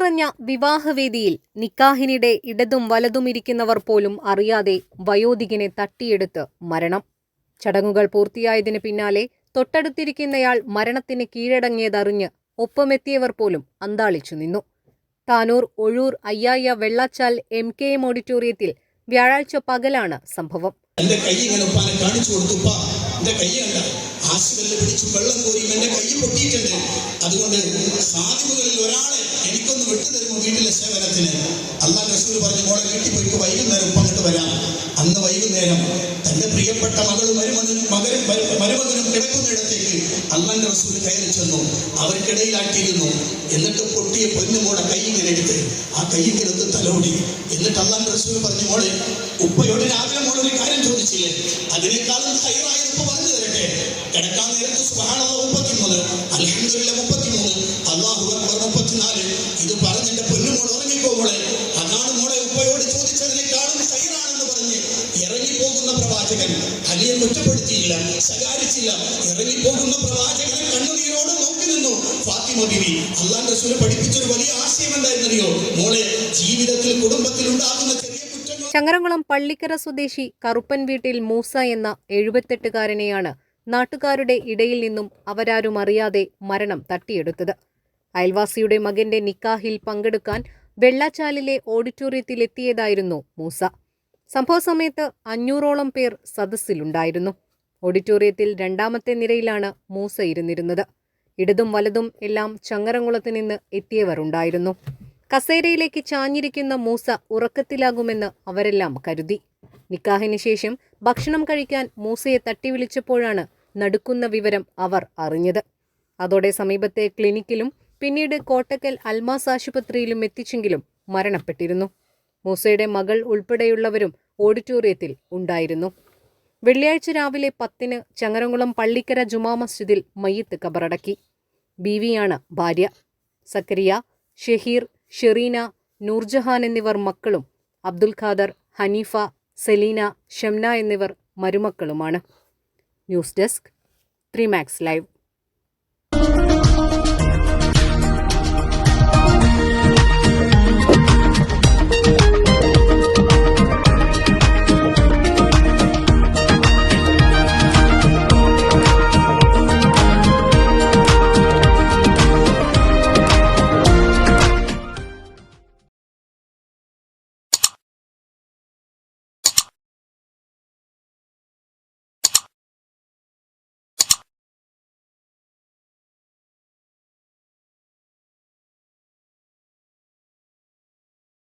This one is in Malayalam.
നിറഞ്ഞ വിവാഹവേദിയിൽ നിക്കാഹിനിടെ ഇടതും വലതുമിരിക്കുന്നവർ പോലും അറിയാതെ വയോധികനെ തട്ടിയെടുത്ത് മരണം. ചടങ്ങുകൾ പൂർത്തിയായതിന് പിന്നാലെ തൊട്ടടുത്തിരിക്കുന്നയാൾ മരണത്തിന് കീഴടങ്ങിയതറിഞ്ഞ് ഒപ്പമെത്തിയവർ പോലും അന്താളിച്ചു നിന്നു. താനൂർ ഒഴൂർ അയ്യായ വെള്ളാച്ചാൽ MKM ഓഡിറ്റോറിയത്തിൽ വ്യാഴാഴ്ച പകലാണ് സംഭവം. എന്റെ കൈ ഇങ്ങനെ ഉപ്പാനെ കാണിച്ചു കൊടുത്തു. എന്റെ കൈ കണ്ട ആശുപത്രിയിൽ പിടിച്ചു വെള്ളം കോരിയും എന്റെ കൈ പൊട്ടിയിട്ടുണ്ട്. അതുകൊണ്ട് സാധിവുകളിൽ ഒരാളെ എനിക്കൊന്ന് വിട്ടുതരുമോ വീട്ടിലെ സേവനത്തിന്? അല്ലാഹ് റസൂൽ പറഞ്ഞു, മോളെ വീട്ടിൽ പോയിട്ട് വൈകുന്നേരം ഉപ്പ അങ്ങോട്ട് വരാം. അന്ന് വൈകുന്നേരം തന്റെ പ്രിയപ്പെട്ട മകളും മരുമകനും കിടക്കുന്നിടത്തേക്ക് അല്ലാഹ് റസൂൽ കയറി ചെന്നു. അവർക്കിടയിലാട്ടിയിരുന്നു. എന്നിട്ട് പൊട്ടിയ പൊന്നുമോളെ കൈ ഇങ്ങനെ എടുത്ത് ആ കൈയിലെടുത്ത് തലോടി. എന്നിട്ട് അല്ലാഹ് റസൂൽ പറഞ്ഞു, മോളെ ഉപ്പയോട് രാവിലെ മോളൊരു കാര്യം ചോദിച്ചില്ലേ, അതിനേക്കാളും ഹൈറായ ഉപ്പ പറഞ്ഞു തരട്ടെ. കിടക്കാൻ നേരത്ത് സുബ്ഹാനല്ലാഹ് 33, അൽഹംദുലില്ലാഹ് 33, അല്ലാഹു അക്ബർ 34. ഇത് പറഞ്ഞ് എന്റെ പൊന്നുമോൾ ഉറങ്ങിപ്പോ മോളെ. അതാണ് മോളെ ഉപ്പയോട് ചോദിച്ചതിനേക്കാളും ഹൈറാണെന്ന് പറഞ്ഞ് ഇറങ്ങിപ്പോകുന്ന പ്രവാചകൻ അലിയെ കുറ്റപ്പെടുത്തിയില്ല, ശകാരിച്ചില്ല. ഇറങ്ങിപ്പോകുന്ന പ്രവാചകനെ കണ്ണുനീരോട് നോക്കി നിന്നു ഫാത്തിമ ബീവി. അല്ലാഹു റസൂൽ പഠിപ്പിച്ചൊരു വലിയ ആശയം എന്തായിരുന്നറിയോ? മോളെ, ജീവിതത്തിൽ കുടുംബത്തിൽ ഉണ്ടാകുന്ന ചങ്ങരംകുളം പള്ളിക്കര സ്വദേശി കറുപ്പൻ വീട്ടിൽ മൂസ എന്ന 78-കാരനെയാണ് നാട്ടുകാരുടെ ഇടയിൽ നിന്നും അവരാരും അറിയാതെ മരണം തട്ടിയെടുത്തത്. അയൽവാസിയുടെ മകന്റെ നിക്കാഹിൽ പങ്കെടുക്കാൻ വെള്ളാച്ചാലിലെ ഓഡിറ്റോറിയത്തിലെത്തിയതായിരുന്നു മൂസ. സംഭവ സമയത്ത് 500ഓളം പേർ സദസ്സിലുണ്ടായിരുന്നു. ഓഡിറ്റോറിയത്തിൽ 2ാമത്തെ നിരയിലാണ് മൂസ ഇരുന്നിരുന്നത്. ഇടതും വലതും എല്ലാം ചങ്ങരംകുളത്ത് നിന്ന് എത്തിയവർ ഉണ്ടായിരുന്നു. കസേരയിലേക്ക് ചാഞ്ഞിരിക്കുന്ന മൂസ ഉറക്കത്തിലാകുമെന്ന് അവരെല്ലാം കരുതി. നിക്കാഹിന് ശേഷം ഭക്ഷണം കഴിക്കാൻ മൂസയെ തട്ടിവിളിച്ചപ്പോഴാണ് നടുക്കുന്ന വിവരം അവർ അറിഞ്ഞത്. അതോടെ സമീപത്തെ ക്ലിനിക്കിലും പിന്നീട് കോട്ടക്കൽ അൽമാസ് ആശുപത്രിയിലും എത്തിച്ചെങ്കിലും മരണപ്പെട്ടിരുന്നു. മൂസയുടെ മകൾ ഉൾപ്പെടെയുള്ളവരും ഓഡിറ്റോറിയത്തിൽ ഉണ്ടായിരുന്നു. വെള്ളിയാഴ്ച രാവിലെ 10-ന് ചങ്ങരംകുളം പള്ളിക്കര ജുമാ മസ്ജിദിൽ മയ്യിത്ത് ഖബറടക്കി. ബീവിയാണ് ഭാര്യ. സക്കരിയ, ഷഹീർ, ഷെറീന, നൂർജഹാൻ എന്നിവർ മക്കളും അബ്ദുൽ ഖാദർ, ഹനീഫ, സെലീന, ഷംന എന്നിവർ മരുമക്കളുമാണ്. News desk 3 Max Live.